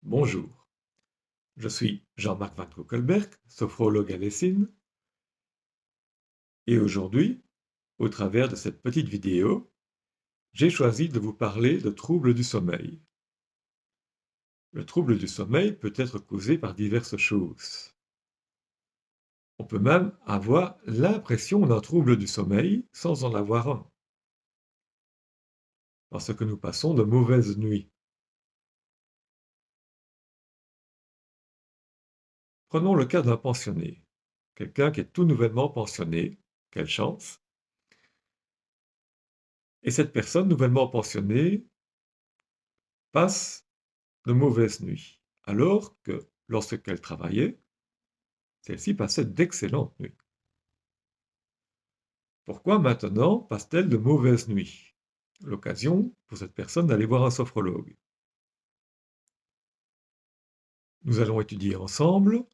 Bonjour, je suis Jean-Marc Van Koekelberg, sophrologue à Lessine, et aujourd'hui, au travers de cette petite vidéo, j'ai choisi de vous parler de troubles du sommeil. Le trouble du sommeil peut être causé par diverses choses. On peut même avoir l'impression d'un trouble du sommeil sans en avoir un, parce que nous passons de mauvaises nuits. Prenons le cas d'un pensionné, quelqu'un qui est tout nouvellement pensionné, quelle chance, et cette personne nouvellement pensionnée passe de mauvaises nuits, alors que lorsqu'elle travaillait, celle-ci passait d'excellentes nuits. Pourquoi maintenant passe-t-elle de mauvaises nuits? L'occasion pour cette personne d'aller voir un sophrologue. Nous allons étudier ensemble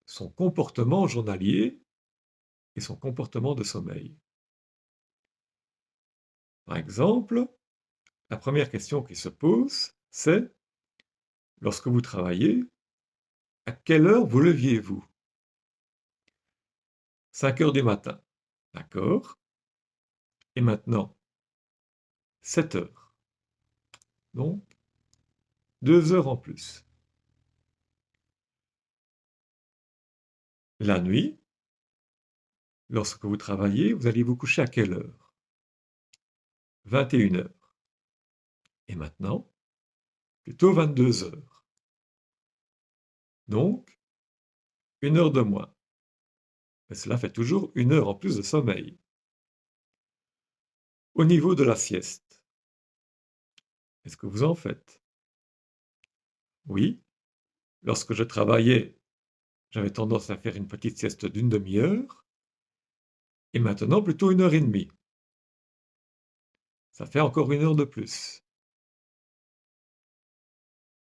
son comportement journalier et son comportement de sommeil. Par exemple, la première question qui se pose, c'est lorsque vous travaillez, à quelle heure vous leviez-vous? 5 heures du matin. D'accord. Et maintenant, 7 heures. Donc, 2 heures en plus. La nuit, lorsque vous travaillez, vous allez vous coucher à quelle heure? 21 heures. Et maintenant, plutôt 22 heures. Donc, 1 heure de moins. Mais cela fait toujours 1 heure en plus de sommeil. Au niveau de la sieste, est-ce que vous en faites? Oui, lorsque je travaillais, j'avais tendance à faire une petite sieste d'une demi-heure, et maintenant plutôt 1 heure et demie. Ça fait encore 1 heure de plus.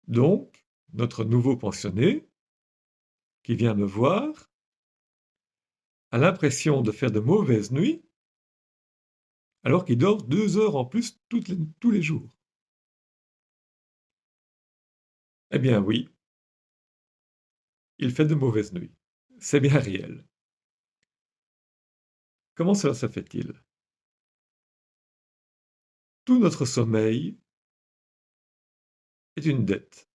Donc, notre nouveau pensionné, qui vient me voir, a l'impression de faire de mauvaises nuits, alors qu'il dort 2 heures en plus tous les jours. Eh bien oui, il fait de mauvaises nuits. C'est bien réel. Comment cela se fait-il? Tout notre sommeil est une dette.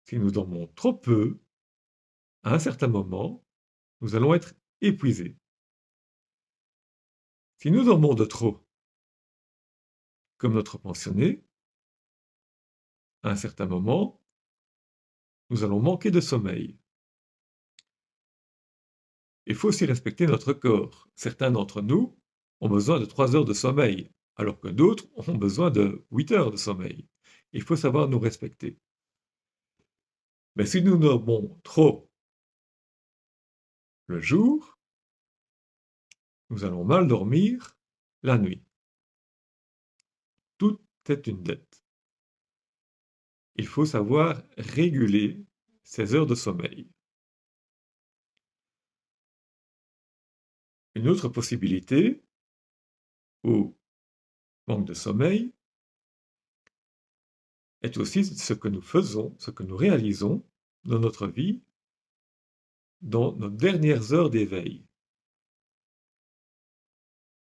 Si nous dormons trop peu, à un certain moment, nous allons être épuisés. Si nous dormons de trop, comme notre pensionné, à un certain moment, nous allons manquer de sommeil. Il faut aussi respecter notre corps. Certains d'entre nous ont besoin de 3 heures de sommeil, alors que d'autres ont besoin de 8 heures de sommeil. Il faut savoir nous respecter. Mais si nous dormons trop le jour, nous allons mal dormir la nuit. Tout est une dette. Il faut savoir réguler ses heures de sommeil. Une autre possibilité, au manque de sommeil, est aussi ce que nous faisons, ce que nous réalisons dans notre vie, dans nos dernières heures d'éveil.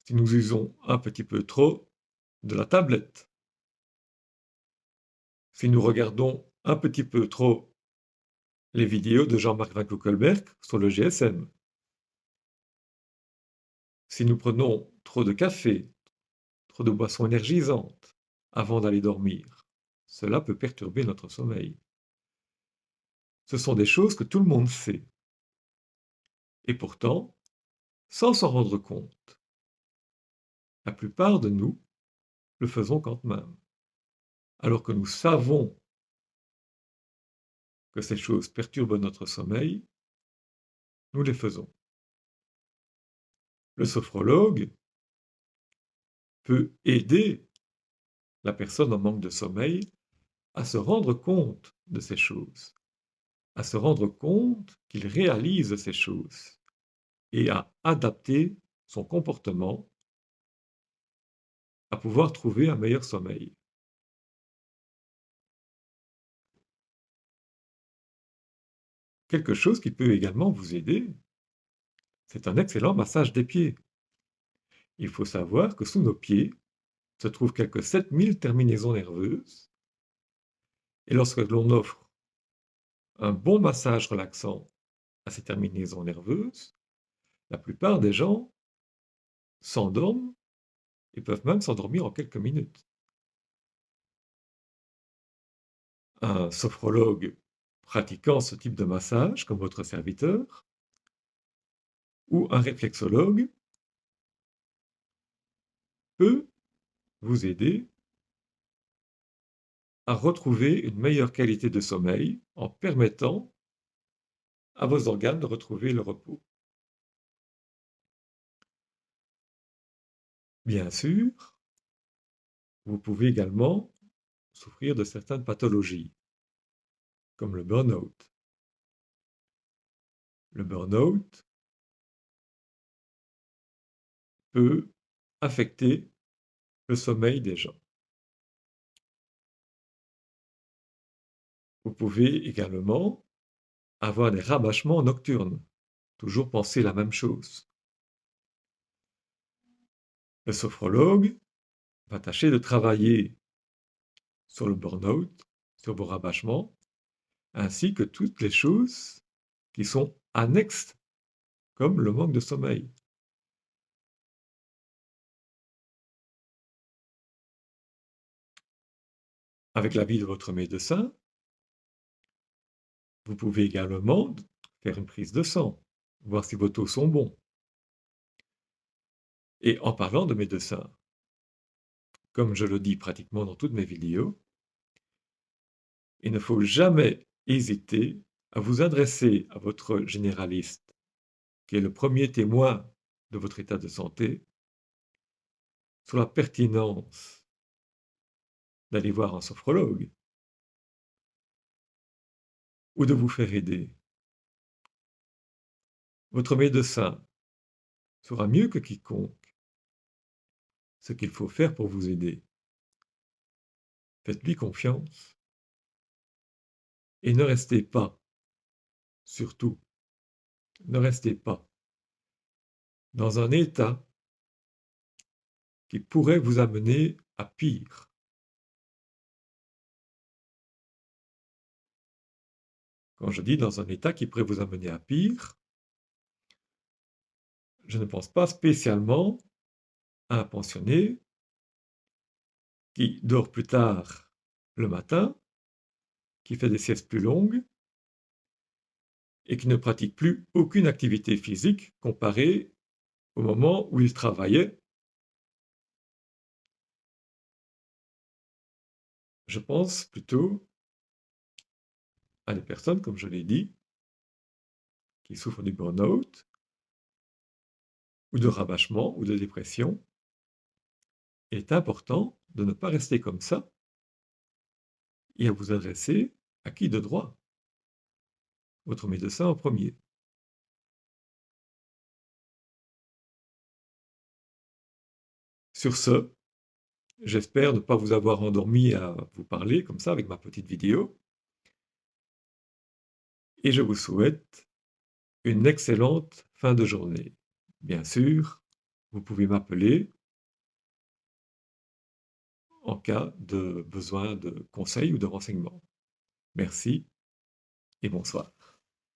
Si nous usons un petit peu trop de la tablette, si nous regardons un petit peu trop les vidéos de Jean-Marc Van Koekelberg sur le GSM, si nous prenons trop de café, trop de boissons énergisantes avant d'aller dormir, cela peut perturber notre sommeil. Ce sont des choses que tout le monde sait. Et pourtant, sans s'en rendre compte, la plupart de nous le faisons quand même. Alors que nous savons que ces choses perturbent notre sommeil, nous les faisons. Le sophrologue peut aider la personne en manque de sommeil à se rendre compte de ces choses, à se rendre compte qu'il réalise ces choses et à adapter son comportement à pouvoir trouver un meilleur sommeil. Quelque chose qui peut également vous aider, c'est un excellent massage des pieds. Il faut savoir que sous nos pieds se trouvent quelques 7000 terminaisons nerveuses, et lorsque l'on offre un bon massage relaxant à ces terminaisons nerveuses, la plupart des gens s'endorment et peuvent même s'endormir en quelques minutes. Un sophrologue pratiquant ce type de massage, comme votre serviteur, ou un réflexologue, peut vous aider à retrouver une meilleure qualité de sommeil en permettant à vos organes de retrouver le repos. Bien sûr, vous pouvez également souffrir de certaines pathologies, comme le burn-out. Le burn-out peut affecter le sommeil des gens. Vous pouvez également avoir des rabâchements nocturnes, toujours penser la même chose. Le sophrologue va tâcher de travailler sur le burn-out, sur vos rabâchements, ainsi que toutes les choses qui sont annexes, comme le manque de sommeil. Avec l'avis de votre médecin, vous pouvez également faire une prise de sang, voir si vos taux sont bons. Et en parlant de médecin, comme je le dis pratiquement dans toutes mes vidéos, il ne faut jamais hésiter à vous adresser à votre généraliste, qui est le premier témoin de votre état de santé, sur la pertinence d'aller voir un sophrologue ou de vous faire aider. Votre médecin saura mieux que quiconque ce qu'il faut faire pour vous aider. Faites-lui confiance et ne restez pas, surtout, ne restez pas dans un état qui pourrait vous amener à pire. Quand je dis dans un état qui pourrait vous amener à pire, je ne pense pas spécialement à un pensionné qui dort plus tard le matin, qui fait des siestes plus longues et qui ne pratique plus aucune activité physique comparée au moment où il travaillait. Je pense plutôt à des personnes, comme je l'ai dit, qui souffrent du burn-out, ou de rabâchement, ou de dépression. Il est important de ne pas rester comme ça et à vous adresser à qui de droit? Votre médecin en premier. Sur ce, j'espère ne pas vous avoir endormi à vous parler comme ça avec ma petite vidéo. Et je vous souhaite une excellente fin de journée. Bien sûr, vous pouvez m'appeler en cas de besoin de conseils ou de renseignements. Merci et bonsoir.